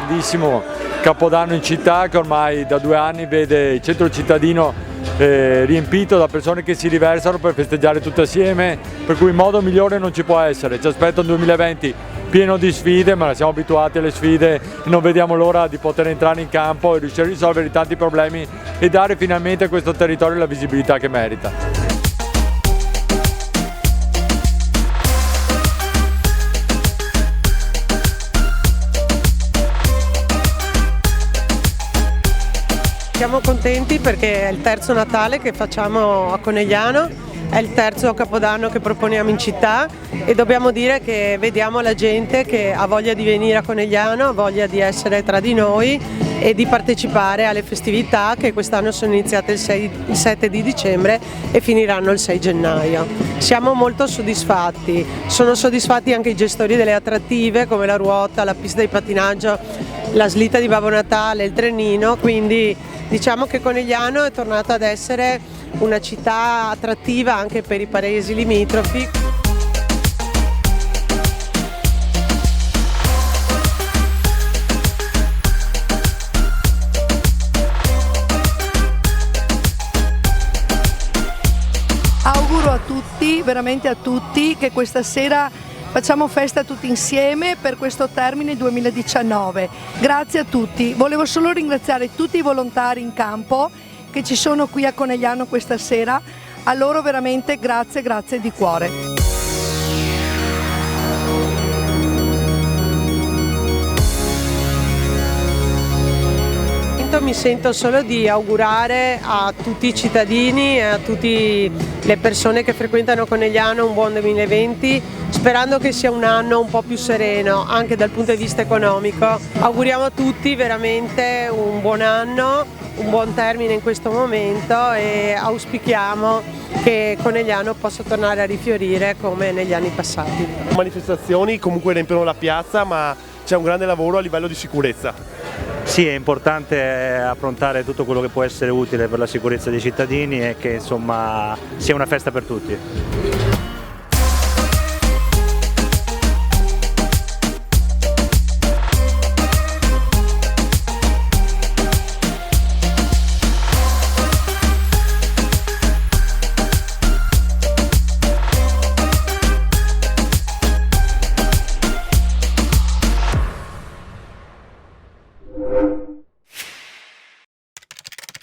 grandissimo Capodanno in città che ormai da 2 anni vede il centro cittadino riempito da persone che si riversano per festeggiare tutte assieme, per cui in modo migliore non ci può essere. Ci aspetta un 2020 pieno di sfide, ma siamo abituati alle sfide e non vediamo l'ora di poter entrare in campo e riuscire a risolvere tanti problemi e dare finalmente a questo territorio la visibilità che merita. Siamo contenti perché è il terzo Natale che facciamo a Conegliano, è il terzo Capodanno che proponiamo in città e dobbiamo dire che vediamo la gente che ha voglia di venire a Conegliano, ha voglia di essere tra di noi e di partecipare alle festività che quest'anno sono iniziate il 7 di dicembre e finiranno il 6 gennaio. Siamo molto soddisfatti, sono soddisfatti anche i gestori delle attrattive come la ruota, la pista di pattinaggio, la slitta di Babbo Natale, il trenino, quindi diciamo che Conegliano è tornata ad essere una città attrattiva anche per i paesi limitrofi. Auguro a tutti, veramente a tutti, che questa sera facciamo festa tutti insieme per questo termine 2019. Grazie a tutti. Volevo solo ringraziare tutti i volontari in campo che ci sono qui a Conegliano questa sera. A loro veramente grazie, grazie di cuore. Mi sento solo di augurare a tutti i cittadini e a tutte le persone che frequentano Conegliano un buon 2020, sperando che sia un anno un po' più sereno anche dal punto di vista economico. Auguriamo a tutti veramente un buon anno, un buon termine in questo momento e auspichiamo che Conegliano possa tornare a rifiorire come negli anni passati. Le manifestazioni comunque riempiono la piazza, ma c'è un grande lavoro a livello di sicurezza. Sì, è importante approntare tutto quello che può essere utile per la sicurezza dei cittadini e che insomma sia una festa per tutti.